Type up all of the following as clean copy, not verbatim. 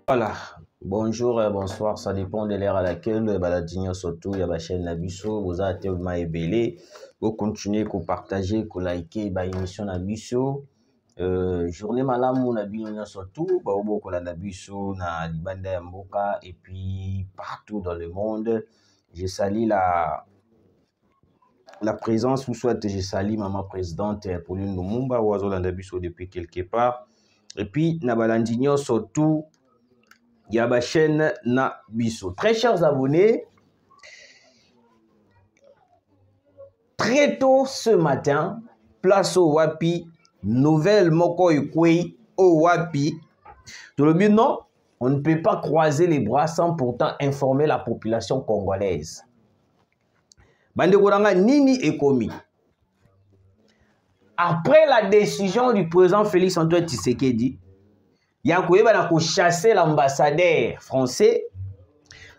Voilà, bonjour et bonsoir, ça dépend de l'heure à laquelle Baladinho surtout il y a la chaîne Nabiso, vous avez tellement ébélé, vous continuez à partager, à liker l'émission Nabiso. Journée malamu Nabiso surtout, beaucoup la Nabiso na Libanda ya Mboka et puis partout dans le monde. Je salue la présence, ou soit je salue maman présidente Pauline Lumumba, ou la Nabiso depuis quelque part. Et puis Nabalandinho surtout. Il y a ma chaîne Nabiso. Très chers abonnés, très tôt ce matin, place au Wapi, nouvelle Moko Yukwe au Wapi. Tout le but, non, on ne peut pas croiser les bras sans pourtant informer la population congolaise. Bande Gouranga Nini Ekomi. Après la décision du président Félix Antoine Tshisekedi, il y a chasser l'ambassadeur français.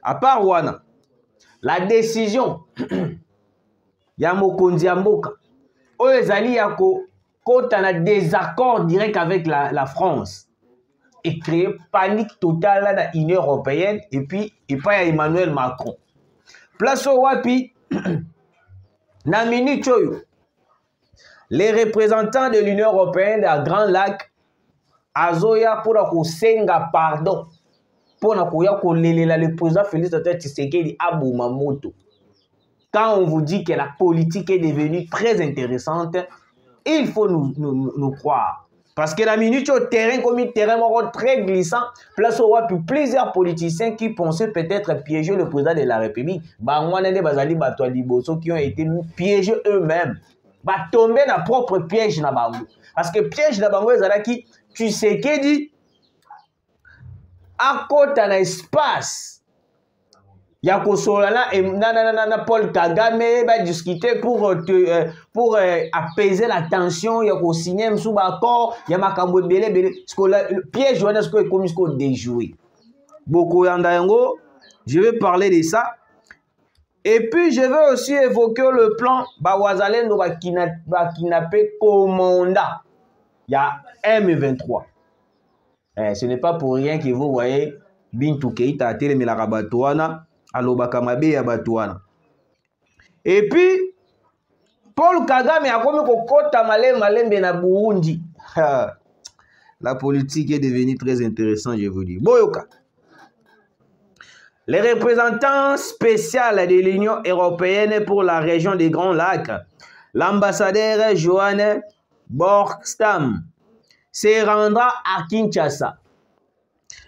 À part Wana, la décision ya mokonzi ya mboka oyo ezali ya kota na désaccord direct avec la France et créer panique totale dans l'Union européenne et puis pas Emmanuel Macron. Place au wapi na minute oyo les représentants de l'Union européenne à Grand Lac azoya pour kosenga pardon pour na koya kolelela le président Félix Antoine Tshisekedi aboma moto. Quand on vous dit que la politique est devenue très intéressante, il faut nous croire. Parce que la minute au terrain, comme un terrain très glissant, place au wapi plusieurs politiciens qui pensaient peut-être piéger le président de la République. Qui ont été piégés eux-mêmes. Tomber dans propre piège. Parce que piège, qui tu sais qui dit, à côté d'un espace. Yako Solana et Paul Kagame va discuter pour apaiser la tension. Yako signer sous accord. Yamakambo belé. Le piège est comme déjoué. Beaucoup yango. Je vais parler de ça. Et puis je vais aussi évoquer le plan Bawazalen va kidnapper Komanda. Il y a M23. Ce n'est pas pour rien que vous voyez Bintou Keïta a télé la rabatouana. Et puis, Paul Kagame a comme kokota malembe na Burundi. La politique est devenue très intéressante, je vous dis. Boyoka. Les représentants spéciaux de l'Union européenne pour la région des Grands Lacs, l'ambassadeur Johannes Borgstam, se rendra à Kinshasa.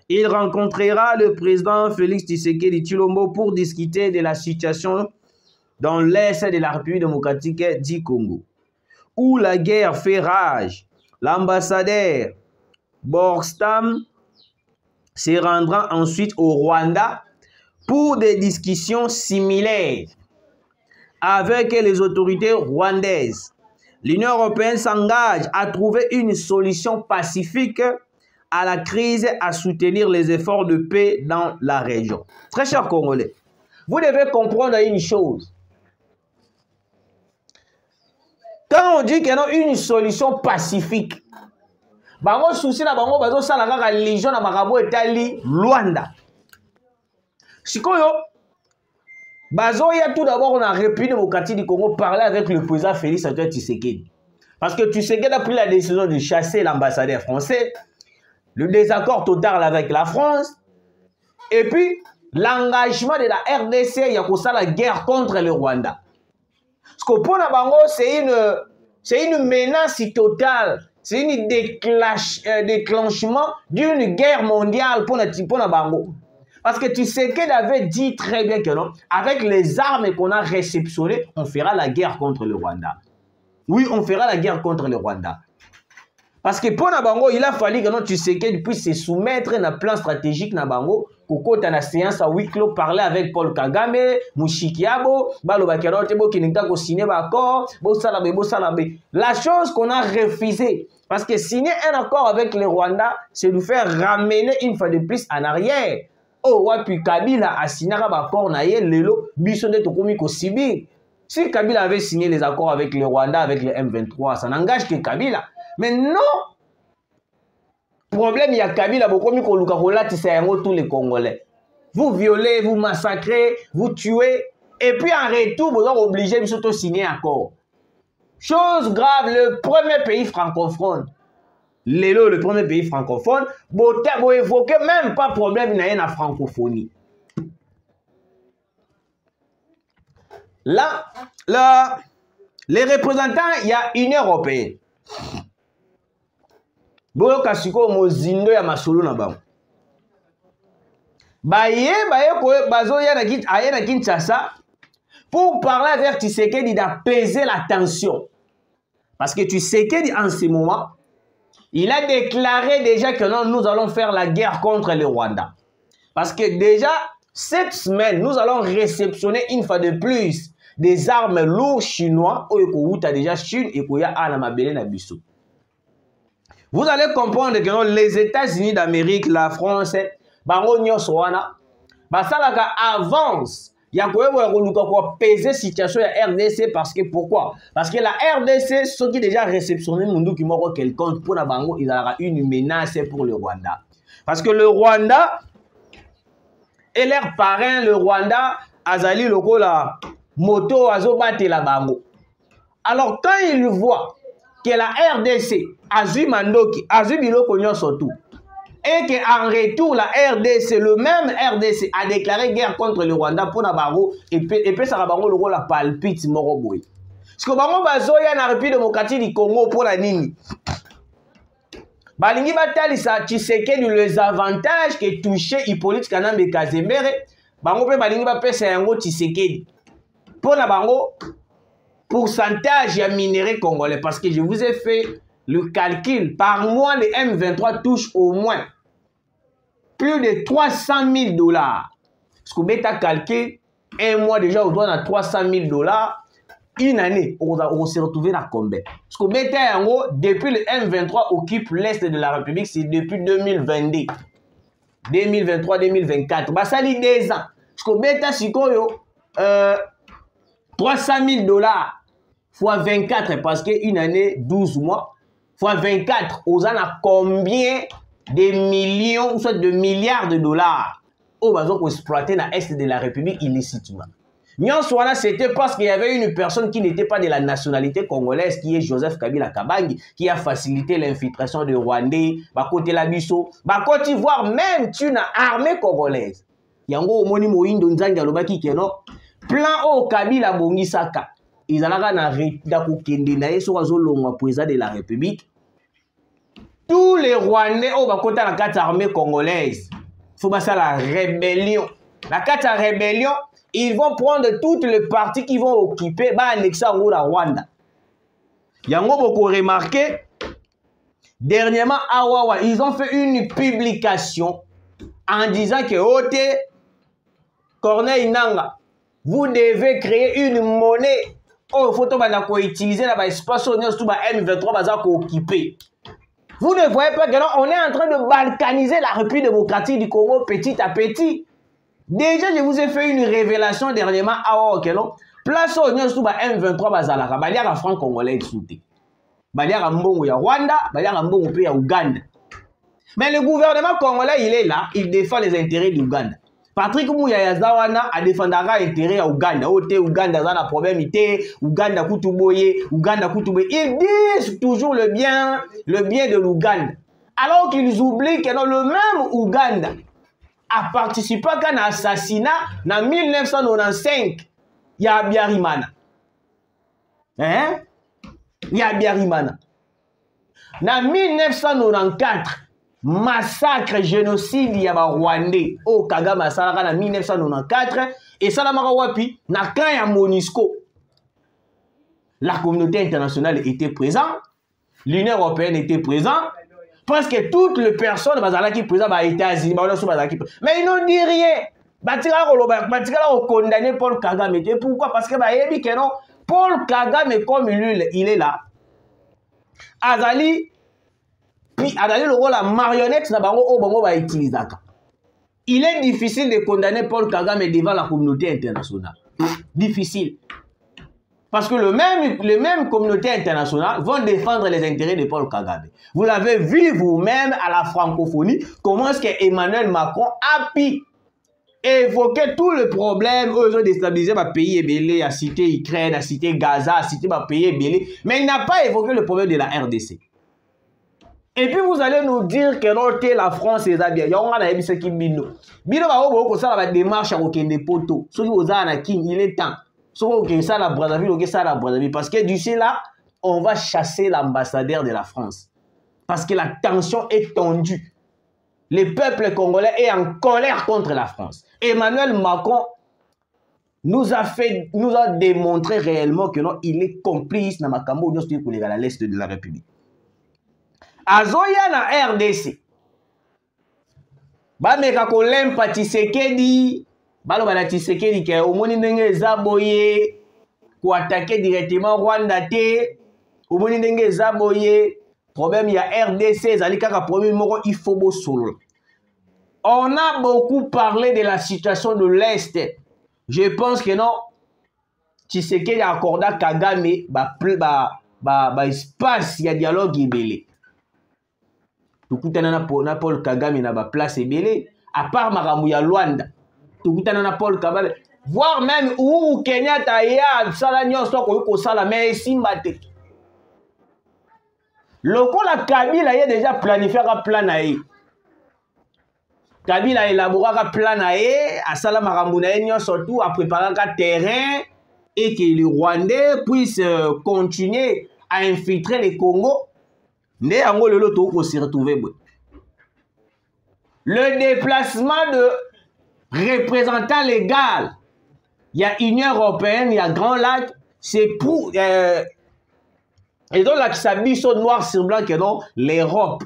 Il rencontrera le président Félix Tshisekedi Tshilombo pour discuter de la situation dans l'est de la République démocratique du Congo, où la guerre fait rage. L'ambassadeur Borgstam se rendra ensuite au Rwanda pour des discussions similaires avec les autorités rwandaises. L'Union européenne s'engage à trouver une solution pacifique à la crise, à soutenir les efforts de paix dans la région. Très chers Congolais, vous devez comprendre une chose. Quand on dit qu'il y a une solution pacifique, bango souci na bango bazo sala kaka religion na makambo etali Luanda. Sikoyo bazo ya tout d'abord na République démocratique du Congo parler avec le président Félix Antoine Tshisekedi. Parce que Tshisekedi a pris la décision de chasser l'ambassadeur français. Le désaccord total avec la France, et puis l'engagement de la RDC, il y a la guerre contre le Rwanda. Parce que pour Nabango, c'est une menace totale, c'est un déclenchement d'une guerre mondiale pour Nabango. Parce que tu sais qu'elle avait dit très bien que non, avec les armes qu'on a réceptionnées, on fera la guerre contre le Rwanda. Oui, on fera la guerre contre le Rwanda. Parce que pour Nabango, il a fallu que tu sais qu'il puisse se soumettre à un plan stratégique Nabango, pour que la séance à huis clos parler avec Paul Kagame, Mushikiabo, Balobakero, Tebo Kinita signer l'accord, la chose qu'on a refusée. Parce que signer un accord avec le Rwanda, c'est nous faire ramener une fois de plus en arrière. Oh, Wapi Kabila a signé un accord, Lelo, Bissonde Tokomiko Sibi. Si Kabila avait signé les accords avec le Rwanda, avec le M23, ça n'engage que Kabila. Mais non, problème il y a Kabila bokomi koluka kolatisa yango tous les Congolais. Vous violez, vous massacrez, vous tuez et puis en retour vous êtes obligé de signer un accord. Chose grave, le premier pays francophone. Le premier pays francophone, vous évoquez même pas problème dans la francophonie. Là, les représentants, il y a Union européenne. Boyo kasiko mozindo ya masolo na bango. Baye ko bazo ya na Kinshasa pour parler avec Tshisekedi d'apaiser la tension. Parce que Tshisekedi en ce moment, il a déclaré déjà que non, nous allons faire la guerre contre le Rwanda. Parce que déjà, cette semaine, nous allons réceptionner une fois de plus des armes lourdes chinois où il déjà Chine et où il y a Anamabele Nabiso. Vous allez comprendre que non, les États-Unis d'Amérique, la France, Baronio Soana, Basalaka avance. Il y a quoi peser situation à RDC parce que pourquoi? Parce que la RDC, ceux qui déjà réceptionné Mundu qui m'ont quelqu'un pour la Bango, il y aura une menace pour le Rwanda. Parce que le Rwanda et leur parrain, le Rwanda, Azali Loko la moto Azobate la Bango. Alors quand ils voient que la RDC, Azu Mandoki, Azu Biloko Nyon surtout, et qu'en retour, la RDC, le même RDC, a déclaré guerre contre le Rwanda pour Nabarro, et puis ça va le rôle la palpite Moroboy. Parce que Bango Bazoya na République démocratique du Congo pour la Nini. Balingi Batali sa Tshisekedi les avantages que touché Hippolyte Kanambe Kazemere, Bango pe Balingi Bapesa yango Tshisekedi. Pour Nabarro, pourcentage ya minerai congolais, parce que je vous ai fait le calcul, par mois les M23 touchent au moins plus de 300 000 $. Parce que bêta calcul, un mois déjà, on doit à 300 000 $. Une année, on va se retrouver dans combien? Parce que bêta, depuis le M23 occupe l'Est de la République, c'est depuis 2022. 2023-2024. Bah, ça lit 2 ans. Parce que bêta, c'est quoi, 300 000 $ fois 24, parce qu'une année, 12 mois, fois 24, on a combien de millions, ou soit de milliards de dollars au besoin qu'on exploitait dans l'Est de la République illicitement. Nyon Soana, c'était parce qu'il y avait une personne qui n'était pas de la nationalité congolaise, qui est Joseph Kabila Kabangi, qui a facilité l'infiltration de Rwandais, côté Labiso, Côte d'Ivoire, même une armée congolaise. Yango Omoni Moïndo Nzangi Alobaki Keno, plan au Kabila Bongisaka. Ils allaient dans le président de la République. Tous les Rwandais ont côté la carte armée congolaise. Il faut passer à la rébellion. La carte rébellion, ils vont prendre toutes les parties qui vont occuper, annexer la Rwanda. Yango beaucoup remarqué, dernièrement, à Wawa, ils ont fait une publication en disant que Ote, Corneille Nanga, vous devez créer une monnaie. Oh, il faut utiliser l'espace M23 occupé. Vous ne voyez pas que là, on est en train de balkaniser la République démocratique du Congo petit à petit. Déjà, je vous ai fait une révélation dernièrement à Okelo. Place au M23 bazalaka, baliaka franc congolais souté. Baliaka mbongo ya Rwanda, baliaka mbongo pe ya Uganda. Mais le gouvernement congolais, il est là, il défend les intérêts de l'Ouganda. Patrick Mouya Zawana a défendu l'intérêt à Ouganda. Ote Ouganda a un problème, Ouganda Kutuboye, Ouganda Kutuboye. Ils disent toujours le bien de l'Ouganda. Alors qu'ils oublient que dans le même Ouganda a participé à un assassinat en 1995. Il y a Biarimana. Hein? Il y a Biarimana. En 1994, massacre, génocide, il y a Rwandais au Kagame Masaraka en 1994 et Salamara Wapi, na Kaya Monisco. La communauté internationale était présente, l'Union européenne était présente, presque toutes les personnes qui sont présentes aux États-Unis, mais ils n'ont dit rien. Batika ont condamné Paul Kagame. Pourquoi? Parce que Paul Kagame, comme il est là, Azali. Puis, la marionnette, il est difficile de condamner Paul Kagame devant la communauté internationale. Difficile. Parce que les mêmes communautés internationales vont défendre les intérêts de Paul Kagame. Vous l'avez vu vous-même à la francophonie, comment est-ce que Emmanuel Macron a pu évoquer tout le problème où ils ont déstabilisé le pays ébélé, à citer Ukraine, à citer Gaza, à citer le pays ébélé, mais il n'a pas évoqué le problème de la RDC. Et puis vous allez nous dire que non, la France est bien. Il y a des gens qui bino. Bino va au ça la démarche à aucun des poteaux. Ceux qui vous avez il est temps. Ceux qui ça la Brazzaville, ok ça la Brazzaville. Parce que d'ici là, on va chasser l'ambassadeur de la France. Parce que la tension est tendue. Le peuple congolais est en colère contre la France. Emmanuel Macron nous a démontré réellement que non, il est complice dans Makambo pour à l'est de la République. Azoya na RDC. Ba meka ko lempa Tshisekedi, baloba na Tshisekedi ke omoni ndenge zaboye ko attaquer directement Rwanda te, omoni ndenge zaboye problème ya RDC zali kaka problème moko il faut bo solo. On a beaucoup parlé de la situation de l'Est. Je pense que non, Tshisekedi a accordé à Kagame espace, il y a dialogue ibélé. Tukutana na Paul Kagame na place ibélé, à part Maramou ya Luanda. Tukutana na Paul Kagame, voire même où Kenyatta ya sala nyonso ko sala mais simbate. Lokola Kabila y a déjà planifié un plan naï. Kabila a élaboré un plan naï, à sala Maramou na surtout à préparer un terrain et que les Rwandais puissent continuer à infiltrer les Congo. Le déplacement de représentants légaux, il y a Union européenne, il y a Grand Lac, c'est pour... et donc là, ça dit sur noir sur blanc que non, l'Europe,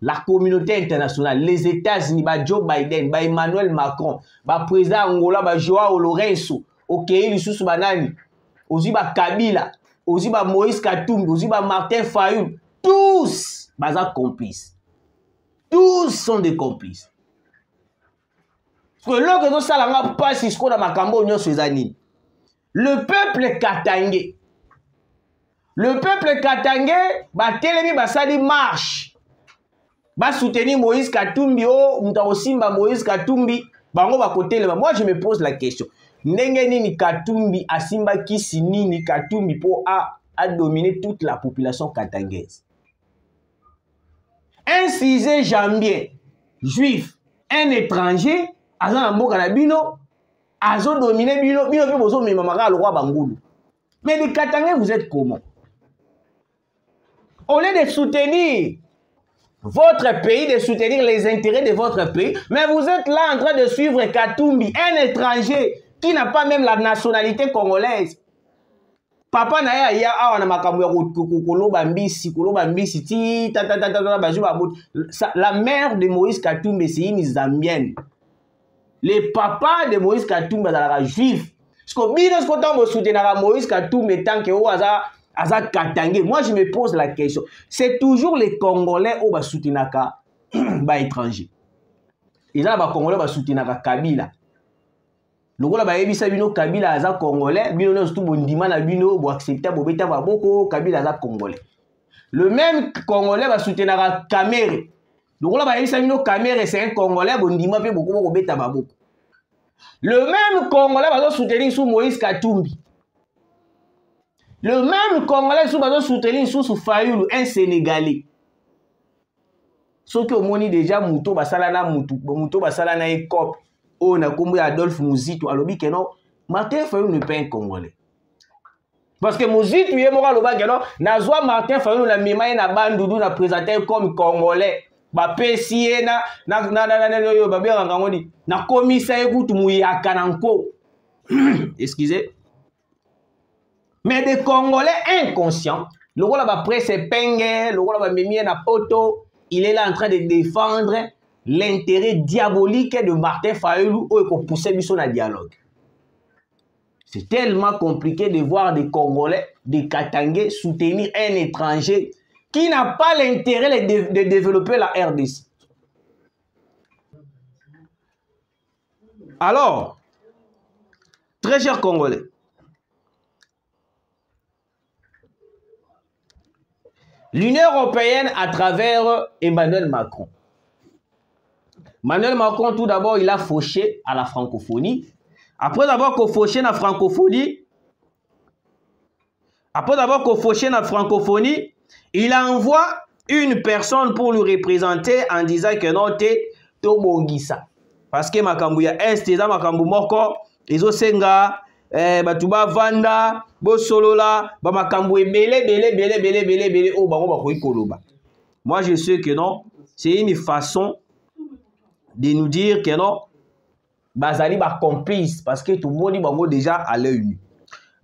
la communauté internationale, les États-Unis, Joe Biden, Emmanuel Macron, président Angola, Joao Lourenço, ok, Lissus Banani, aussi Kabila, aussi Moïse Katumbi, aussi Martin Fayulu, tous sont complices. Tous sont des complices. Parce que là, que ça n'a pas si ce qu'on a Makambo, le peuple katangé. Le peuple katangé, Telemi Basali marche. Va soutenir Moïse Katumbi, Moïse Katumbi, moi je me pose la question. Ndenge nini Katumbi asimba kisi nini Katumbi pour a dominer toute la population katangaise. Un cisé jambien, juif, un étranger, azan mboka na bino, azo dominer bino, bino pe bozo me mamaka le roi Bangoulou. Mais les Katangais, vous êtes comment? Au lieu de soutenir votre pays, de soutenir les intérêts de votre pays, mais vous êtes là en train de suivre Katumbi, un étranger qui n'a pas même la nationalité congolaise. Papa na ya awa na makambo ya koloba mbisi ti la mère de Moïse Katumbi c'est une zambienne. Le papa de Moïse Katumbi est juif. Parce que bino sko tango soutenir Moïse Katumbi tant que aza katangé. Moi je me pose la question, c'est toujours les Congolais au ba soutenaka ba étranger. Et là ba Congolais ba soutenaka Kabila. Lokola ba yebisa bino Kabila aza congolais, bino no tout bondima na bino bo accepter bo beta ba boko Kabila aza congolais. Le même congolais va soutenir Kamere. Lokola ba yebisa bino Kamere c'est un congolais bondima pe boko bo beta ba boko. Le même congolais va soutenir sous Moïse Katumbi. Le même congolais va soutenir sous Fayulu, un sénégalais. Sauf que au moni déjà muto basala na ekop. On a compris Adolphe Mouzito, alobi que non, Martin Fayulu n'est pas un Congolais. Parce que Mouzito, il est mort à l'oba que non, Nazwa Martin Fayulu na mima na bandoudou na présenté comme Congolais. Ba pesie na komisa ekutu muyaka nanko. Excusez. Mais des Congolais inconscients, le rôle ba presse penge, le rôle ba mimi na poto, il est là en train de défendre l'intérêt diabolique de Martin Fayulu pour pousser sur le dialogue. C'est tellement compliqué de voir des Congolais, des Katangais soutenir un étranger qui n'a pas l'intérêt de développer la RDC. Alors, très chers Congolais, L'Union européenne à travers Emmanuel Macron. Emmanuel Macron, tout d'abord, il a fauché à la francophonie. Après avoir fauché la francophonie, il envoie une personne pour lui représenter en disant que non, t'es Tobongisa. Parce que makambu ya est, eza makambu moko, ezo senga, batuba vanda, bo solola, ba makambu belé, oh bango bakoyi koloba. Moi je sais que non, c'est une façon de nous dire que non, bazali ba complice parce que tout le monde bango déjà à l'œil nu.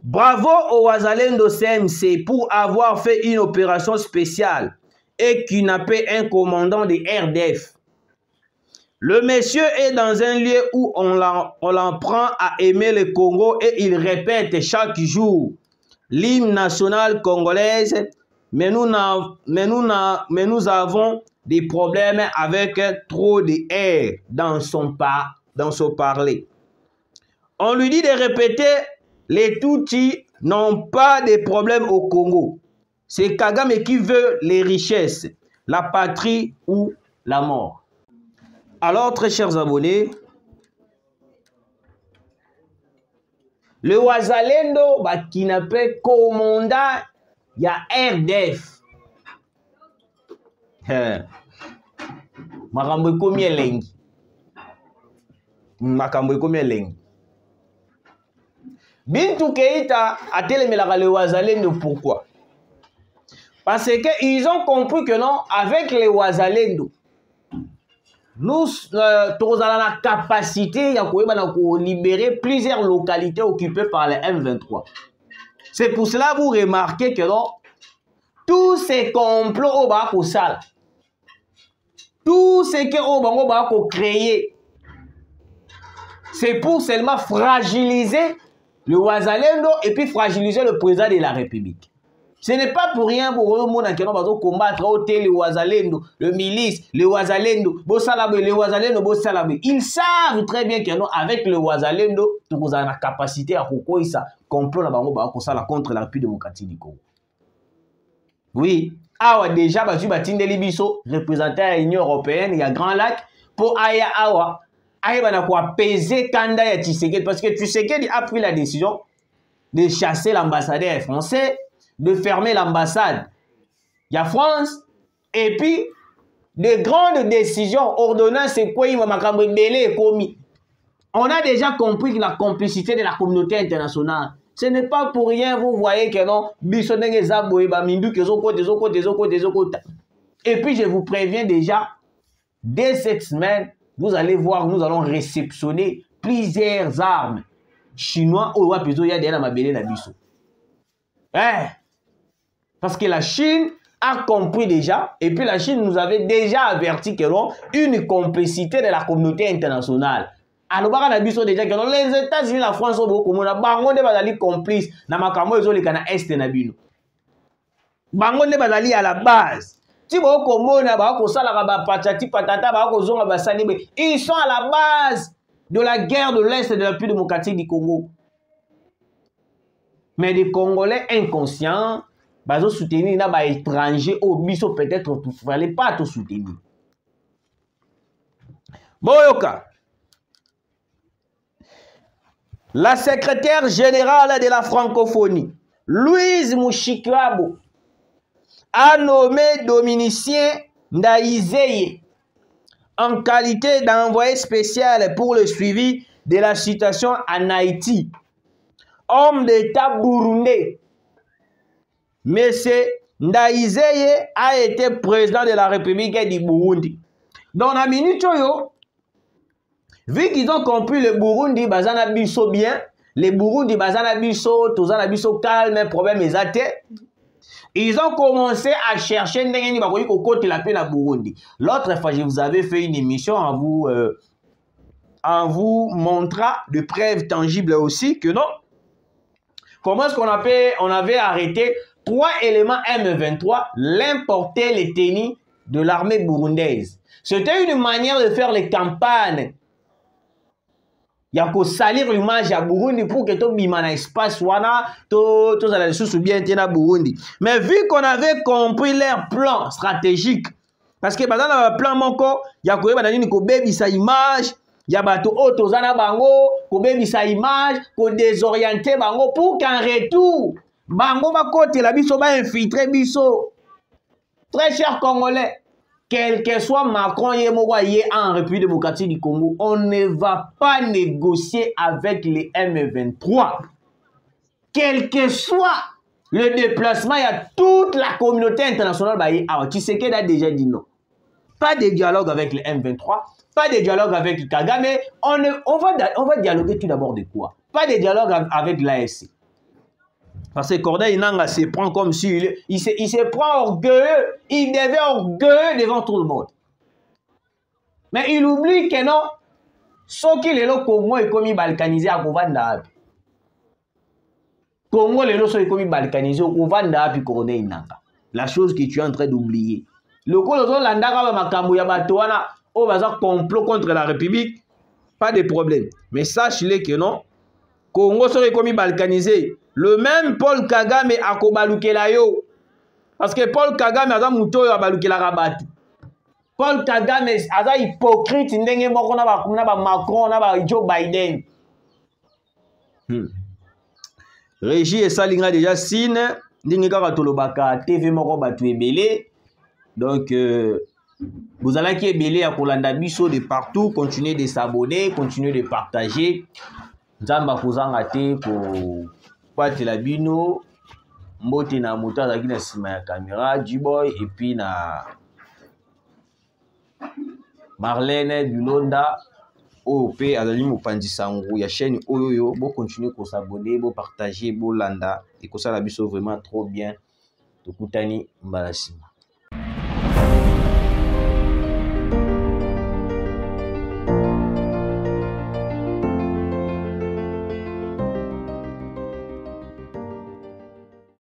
Bravo au Wazalendo CMC pour avoir fait une opération spéciale et kidnappé un commandant de RDF. Le monsieur est dans un lieu où on l'apprend à aimer le Congo et il répète chaque jour l'hymne national congolaise, mais nous avons des problèmes avec trop de R dans son parler. On lui dit de répéter les Tutsis n'ont pas de problème au Congo. C'est Kagame qui veut les richesses, la patrie ou la mort. Alors, très chers abonnés, le Wazalendo qui n'appelle commandant, il y a RDF. Makambo komi elengi. Bintou Keïta a télémélaré le Wazalendo. Pourquoi? Parce qu'ils ont compris que non, avec les Wazalendo, nous avons la capacité de libérer plusieurs localités occupées par les M23. C'est pour cela que vous remarquez que non, tous ces complots au bas au sale, tout ce que au bas créé, c'est pour seulement fragiliser le Wazalendo et puis fragiliser le président de la République. Ce n'est pas pour rien pour eux qui vont combattre le Wazalendo, le milice, le Wazalendo, le Wazalendo, ils savent très bien qu'avec le Wazalendo, nous avons la capacité à comprendre contre la République démocratique du Congo. Oui, awa déjà représenté à l'Union européenne, il y a Grand Lac, pour Aya Awa. Apaiser Kanda ya Tshisekedi parce que Tshisekedi a pris la décision de chasser l'ambassadeur français, de fermer l'ambassade. Il y a France et puis de grandes décisions ordonnances c'est quoi il m'a commis. On a déjà compris la complicité de la communauté internationale. Ce n'est pas pour rien vous voyez que non et puis je vous préviens déjà dès cette semaine vous allez voir, nous allons réceptionner plusieurs armes chinois au parce que la Chine a compris déjà, et puis la Chine nous avait déjà averti que non, une complicité de la communauté internationale. Alors, déjà que les États-Unis, la France sont beaucoup complices dans ma est à la base. Ils sont à la base de la guerre de l'Est et de la République démocratique du Congo. Mais les Congolais inconscients, ils soutenir les étrangers au biso peut-être il ne fallait pas tout soutenir. Boyoka, la secrétaire générale de la francophonie, Louise Mushikiwabo, a nommé Dominicien Ndaizeye en qualité d'envoyé spécial pour le suivi de la situation en Haïti. Homme d'État burundais, M. Ndaizeye a été président de la République du Burundi. Dans la minute, vu qu'ils ont compris le Burundi, bazana biso bien, les Burundi bazana biso, tozana biso calme, problème exact. Ils ont commencé à chercher la Burundi. L'autre fois, je vous avais fait une émission en vous montrant de preuves tangibles aussi que non. Comment est-ce qu'on avait arrêté 3 éléments M23, l'importer les tennis de l'armée burundaise. C'était une manière de faire les campagnes. ya ko salir l'image ya Burundi pour que to bima na espace wana to ça la sous bien tena Burundi. Mais vu qu'on avait compris leur plan stratégique, parce que pendant le plan moko ya ko yeba na nini ko bebisa image ya bato otozana bango ko bebisa image ko désorienter bango pour qu'en retour bango ba côté la biso ba infiltrer biso. Très cher Congolais, quel que soit Macron et en République démocratique du Congo, on ne va pas négocier avec les M23. Quel que soit le déplacement, il y a toute la communauté internationale. Tshisekedi a déjà dit non. Pas de dialogue avec les M23, pas de dialogue avec Kagame. On va dialoguer tout d'abord de quoi? Pas de dialogue avec l'AFC. Parce que Corneille Nangaa se prend comme si il se prend orgueilleux. Il devait orgueilleux devant tout le monde. Mais il oublie que non, ce qui est le Congo est comme balkanisé à Kovanda. Congo est le comme balkanisé à Kovanda puis Corneille Nangaa. La chose que tu es en train d'oublier. Le Congo landaka makambo ya batoana au bazar complot contre la République, pas de problème. Mais sache-le que non, Congo serait comme balkanisé. Le même Paul Kagame a kobalukela yo. Parce que Paul Kagame a muto yo abalukela rabatu. Paul Kagame a hypocrite ndenge moko na ba Macron na ba Joe Biden. Régie et Salinga déjà signe ndenge kaka tolobaka TV moko batu ebele. Donc vous allez qui ebele ya kolanda biso de partout, continuez de s'abonner, continuez de partager. Nzamba kozanga te ko Patela Bino, Mbote na moto azaki na sima ya caméra, G-Boy et puis na Marlène Bulonda OP azali mopanzi sango ya chaîne oyoyo, bo continuer ko s'abonner, bo partager, bo landa et ko sala biso vraiment trop bien. Tokutani mbala sima.